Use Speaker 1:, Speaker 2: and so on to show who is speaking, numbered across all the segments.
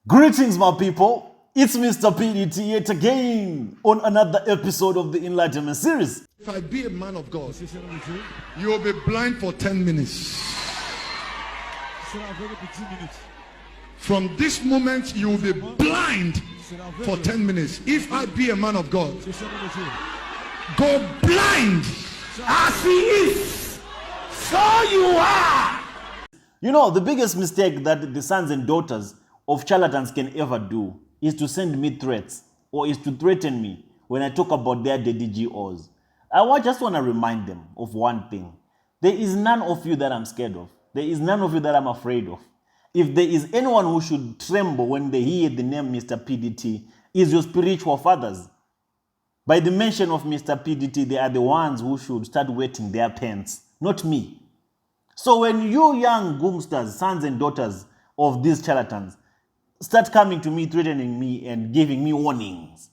Speaker 1: Greetings, my people. It's Mr. PDT yet again on another episode of the Enlightenment series.
Speaker 2: If I be a man of God, you will be blind for 10 minutes. From this moment, you will be blind for 10 minutes. If I be a man of God, go blind as he is, so you are.
Speaker 1: You know, the biggest mistake that the sons and daughters of charlatans can ever do is to send me threats or is to threaten me when I talk about their DDGOs. Just want to remind them of one thing. There is none of you that I'm scared of. There is none of you that I'm afraid of. If there is anyone who should tremble when they hear the name Mr. PDT, is your spiritual fathers. By the mention of Mr. PDT, they are the ones who should start wetting their pants, not me. So when you young goomsters, sons and daughters of these charlatans, start coming to me, threatening me and giving me warnings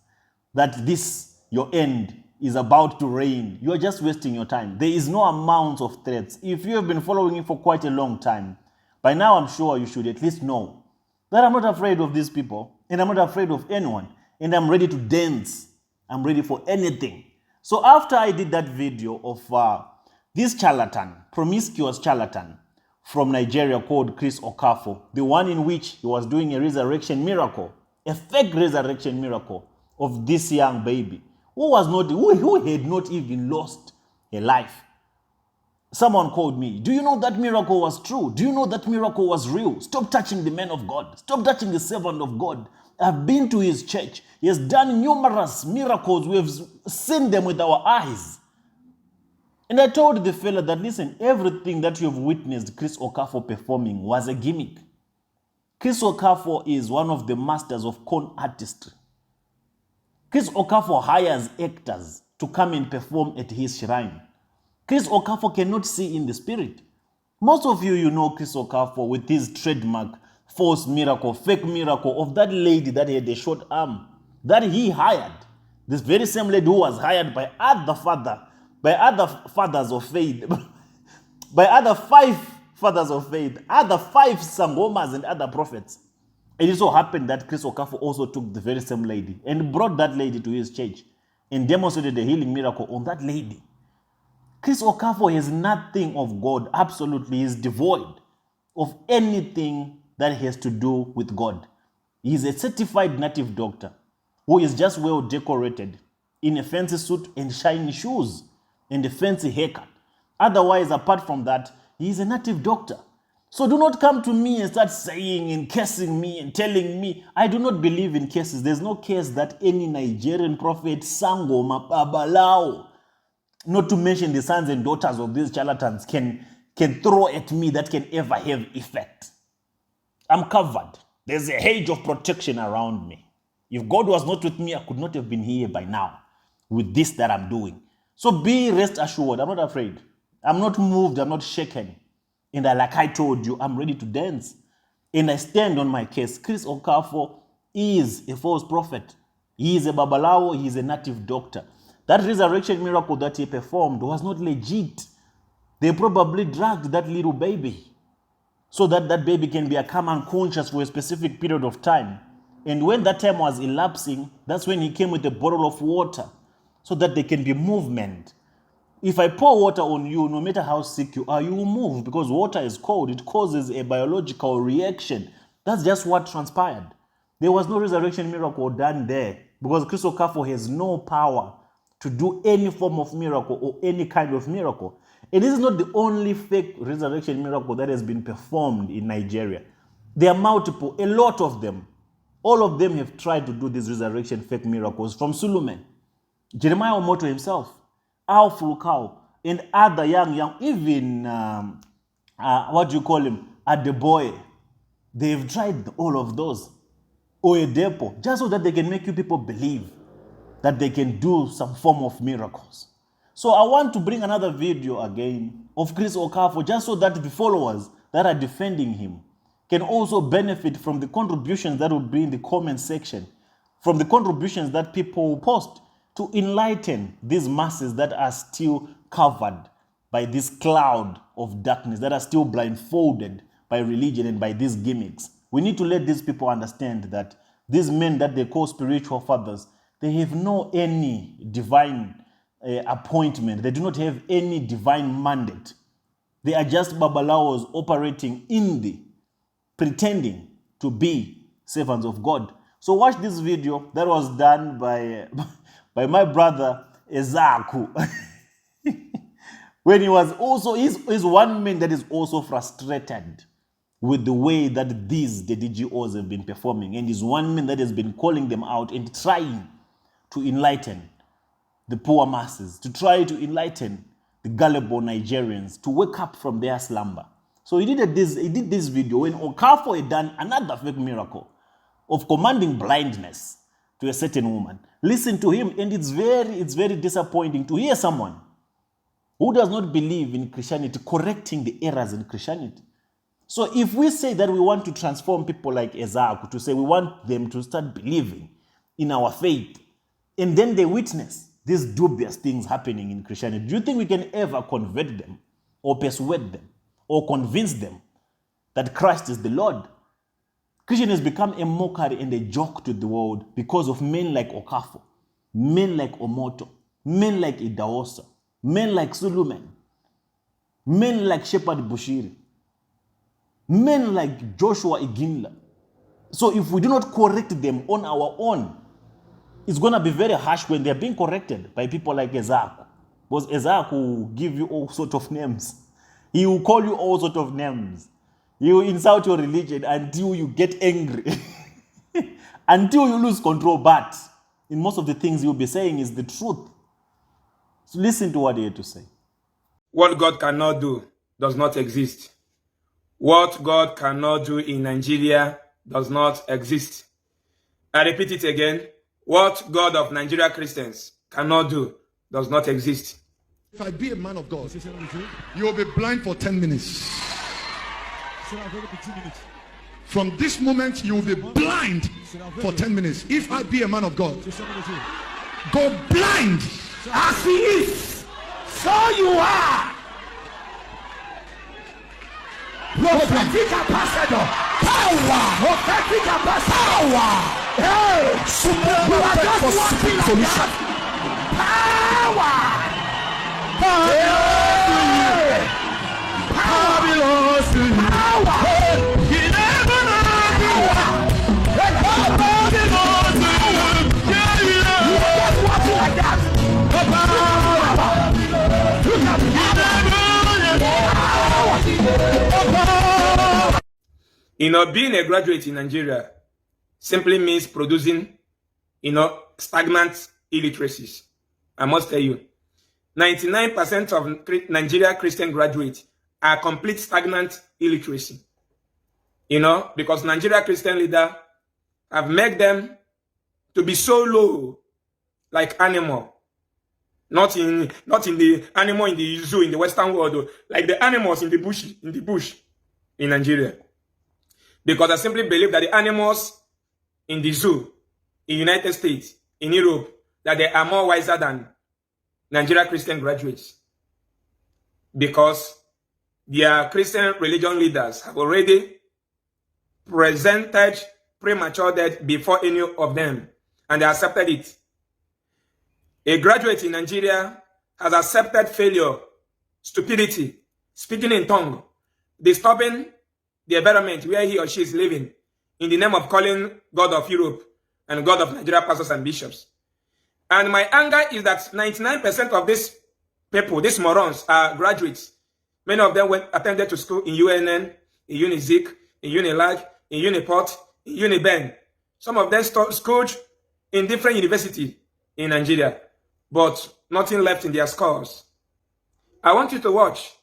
Speaker 1: that this, your end, is about to rain, you are just wasting your time. There is no amount of threats. If you have been following me for quite a long time, by now I'm sure you should at least know that I'm not afraid of these people and I'm not afraid of anyone and I'm ready to dance. I'm ready for anything. So after I did that video of this charlatan, promiscuous charlatan from Nigeria called Chris Okafor, the one in which he was doing a resurrection miracle, a fake resurrection miracle of this young baby who had not even lost a life. Someone called me, do you know that miracle was true? Do you know that miracle was real? Stop touching the man of God. Stop touching the servant of God. I've been to his church. He has done numerous miracles. We have seen them with our eyes. And I told the fella that, listen, everything that you have witnessed Chris Okafor performing was a gimmick. Chris Okafor is one of the masters of con artistry. Chris Okafor hires actors to come and perform at his shrine. Chris Okafor cannot see in the spirit. Most of you know Chris Okafor with his trademark false miracle, fake miracle of that lady that had a short arm that he hired. This very same lady who was hired by other fathers of faith, by other 5 fathers of faith, other 5 sangomas and other prophets. It so happened that Chris Okafor also took the very same lady and brought that lady to his church and demonstrated a healing miracle on that lady. Chris Okafor has nothing of God. Absolutely, he is devoid of anything that has to do with God. He is a certified native doctor who is just well decorated in a fancy suit and shiny shoes and a fancy haircut. Otherwise, apart from that, he is a native doctor. So do not come to me and start saying and cursing me and telling me. I do not believe in curses. There's no curse that any Nigerian prophet, Sangoma, Babalao, not to mention the sons and daughters of these charlatans, can throw at me that can ever have effect. I'm covered. There's a hedge of protection around me. If God was not with me, I could not have been here by now with this that I'm doing. So be rest assured, I'm not afraid. I'm not moved, I'm not shaken. And like I told you, I'm ready to dance. And I stand on my case. Chris Okafor is a false prophet. He is a babalawo, he is a native doctor. That resurrection miracle that he performed was not legit. They probably drugged that little baby so that that baby can become unconscious for a specific period of time. And when that time was elapsing, that's when he came with a bottle of water so that there can be movement. If I pour water on you, no matter how sick you are, you will move because water is cold. It causes a biological reaction. That's just what transpired. There was no resurrection miracle done there because Chris Okafor has no power to do any form of miracle or any kind of miracle. And this is not the only fake resurrection miracle that has been performed in Nigeria. There are multiple, a lot of them. All of them have tried to do these resurrection fake miracles, from Suleiman, Jeremiah Omoto himself, Al Fulcao, and other young, even, Adeboye. They've tried all of those. Oyedepo, just so that they can make you people believe that they can do some form of miracles. So I want to bring another video again of Chris Okafor just so that the followers that are defending him can also benefit from the contributions that will be in the comment section, from the contributions that people will post to enlighten these masses that are still covered by this cloud of darkness, that are still blindfolded by religion and by these gimmicks. We need to let these people understand that these men that they call spiritual fathers, they have no any divine appointment. They do not have any divine mandate. They are just babalawos operating in the pretending to be servants of God. So watch this video that was done by by my brother Ezaku. When he was also, he's one man that is also frustrated with the way that these the DGOs have been performing, and is one man that has been calling them out and trying to enlighten the poor masses, to try to enlighten the gullible Nigerians to wake up from their slumber. So he did this video when Okafor had done another fake miracle of commanding blindness to a certain woman. Listen to him, and it's very disappointing to hear someone who does not believe in Christianity correcting the errors in Christianity. So if we say that we want to transform people like Ezaku, to say we want them to start believing in our faith, and then they witness these dubious things happening in Christianity, do you think we can ever convert them or persuade them or convince them that Christ is the Lord? Christian has become a mockery and a joke to the world because of men like Okafor, men like Omoto, men like Idaosa, men like Suleiman, men like Shepherd Bushiri, men like Joshua Iginla. So if we do not correct them on our own, it's going to be very harsh when they're being corrected by people like Ezaku. Because Ezaku will give you all sorts of names. He will call you all sorts of names. He will insult your religion until you get angry. Until you lose control. But in most of the things you'll be saying is the truth. So listen to what he had to say.
Speaker 3: What God cannot do does not exist. What God cannot do in Nigeria does not exist. I repeat it again. What God of Nigeria Christians cannot do does not exist.
Speaker 2: If I be a man of God, you will be blind for 10 minutes. From this moment, you will be blind for 10 minutes. If I be a man of God, go blind as he is, so you are. Prophetic ambassador, power. Prophetic ambassador, power. Hey, you are just walking like that. Power. Hey. Power belongs to you. Power. You never know. Power belongs to you. You are just walking like that.
Speaker 3: Being a graduate in Nigeria simply means producing, stagnant illiteracies. I must tell you, 99% of Nigeria Christian graduates are complete stagnant illiteracy. Because Nigeria Christian leaders have made them to be so low, like animal. Not in the animal in the zoo in the Western world, like the animals in the bush in Nigeria. Because I simply believe that the animals in the zoo, in United States, in Europe, that they are more wiser than Nigeria Christian graduates. Because their Christian religion leaders have already presented premature death before any of them, and they accepted it. A graduate in Nigeria has accepted failure, stupidity, speaking in tongue, disturbing the environment where he or she is living in the name of calling God of Europe and God of Nigeria pastors and bishops. And my anger is that 99% of these people, these morons, are graduates. Many of them attended to school in UNN, in Unizik, in Unilag, in Uniport, in Uniben. Some of them schooled in different universities in Nigeria, but nothing left in their scores. I want you to watch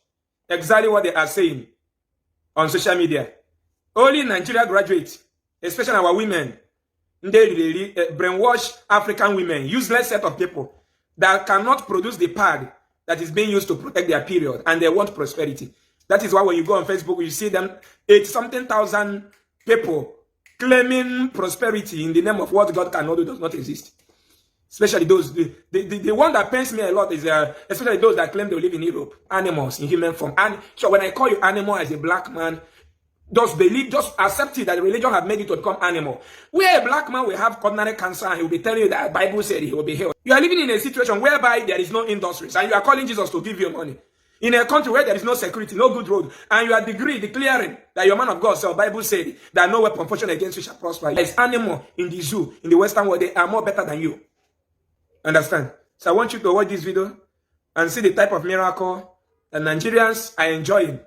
Speaker 3: exactly what they are saying on social media. Only Nigeria graduates, especially our women, they really brainwash African women, useless set of people that cannot produce the pad that is being used to protect their period, and they want prosperity. That is why when you go on Facebook, you see them 80-something thousand people claiming prosperity in the name of what God cannot do does not exist. Especially those, the one that pains me a lot is especially those that claim they live in Europe, animals in human form. And so when I call you animal as a black man, Just believe, just accept it that the religion has made you to become animal. Where a black man will have coronary cancer and he will be telling you that the Bible said he will be healed. You are living in a situation whereby there is no industries and you are calling Jesus to give you money. In a country where there is no security, no good road, and you are declaring that you're a man of God, so the Bible said that no weapon fashioned against you shall prosper. There is animal in the zoo, in the Western world, they are more better than you. Understand? So I want you to watch this video and see the type of miracle that Nigerians are enjoying,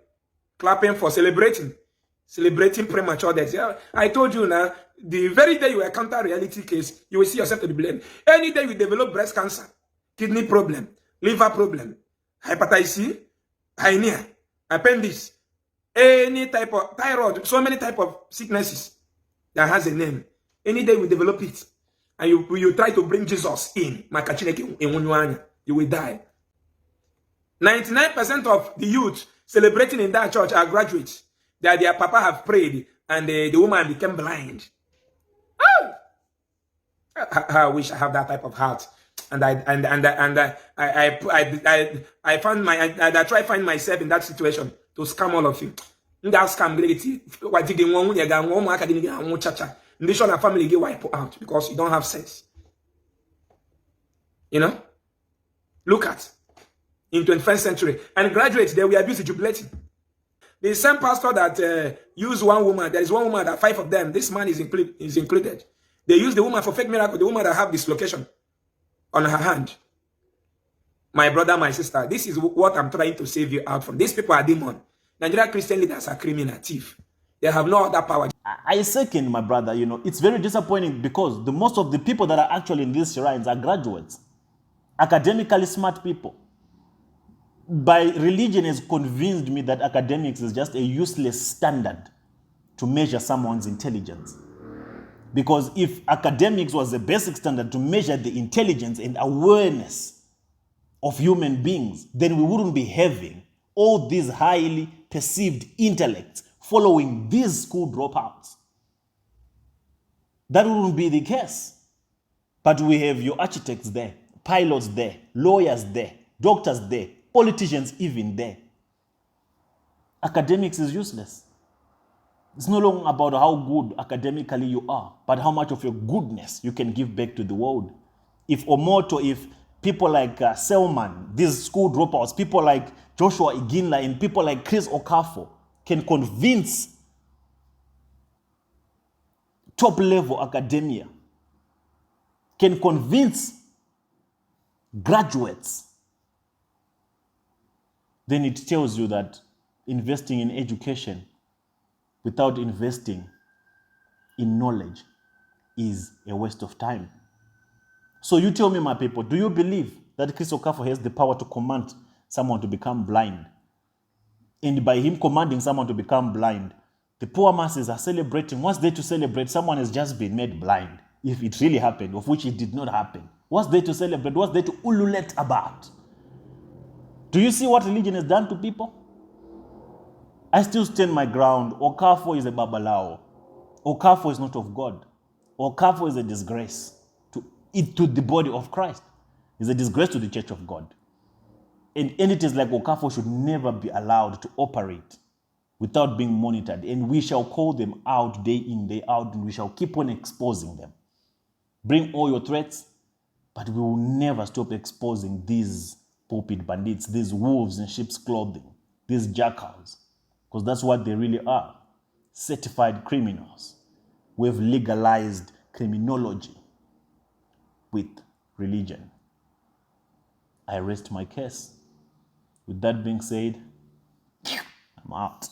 Speaker 3: clapping for, celebrating premature death. Yeah, I told you now, the very day you encounter a reality case, you will see yourself to be blamed. Any day you develop breast cancer, kidney problem, liver problem, hepatitis C, hernia, appendix, any type of thyroid, so many type of sicknesses that has a name. Any day you develop it, and you try to bring Jesus in, you will die. 99% of the youth celebrating in that church are graduates. That their papa have prayed and the woman became blind. Oh! I wish I have that type of heart. And I found I try find myself in that situation to scam all of you. That scam what did they want? They show that family get wiped out because you don't have sense. You know? Look at in 21st century and graduates they will abuse the jubilating. The same pastor that used one woman, there is one woman that 5 of them, this man is included. They use the woman for fake miracle, the woman that have dislocation on her hand. My brother, my sister, this is what I'm trying to save you out from. These people are demons. Nigerian Christian leaders are criminal, thief. They have no other power.
Speaker 1: I second my brother, you know, it's very disappointing because the most of the people that are actually in these shrines are graduates, academically smart people. By religion has convinced me that academics is just a useless standard to measure someone's intelligence. Because if academics was the basic standard to measure the intelligence and awareness of human beings, then we wouldn't be having all these highly perceived intellects following these school dropouts. That wouldn't be the case. But we have your architects there, pilots there, lawyers there, doctors there, politicians even there. Academics is useless. It's no longer about how good academically you are, but how much of your goodness you can give back to the world. If Omoto, if people like Selman, these school dropouts, people like Joshua Iginla and people like Chris Okafor can convince top-level academia, can convince graduates, then it tells you that investing in education without investing in knowledge is a waste of time. So you tell me, my people, do you believe that Chris Okafor has the power to command someone to become blind? And by him commanding someone to become blind, the poor masses are celebrating. What's there to celebrate? Someone has just been made blind. If it really happened, of which it did not happen. What's there to celebrate? What's there to ululate about? Do you see what religion has done to people? I still stand my ground. Okafor is a babalao. Okafor is not of God. Okafor is a disgrace to the body of Christ. It's a disgrace to the church of God. And entities like Okafor should never be allowed to operate without being monitored. And we shall call them out day in, day out, and we shall keep on exposing them. Bring all your threats, but we will never stop exposing these pulpit bandits, these wolves in sheep's clothing, these jackals, because that's what they really are, certified criminals. We've legalized criminology with religion. I rest my case. With that being said, I'm out.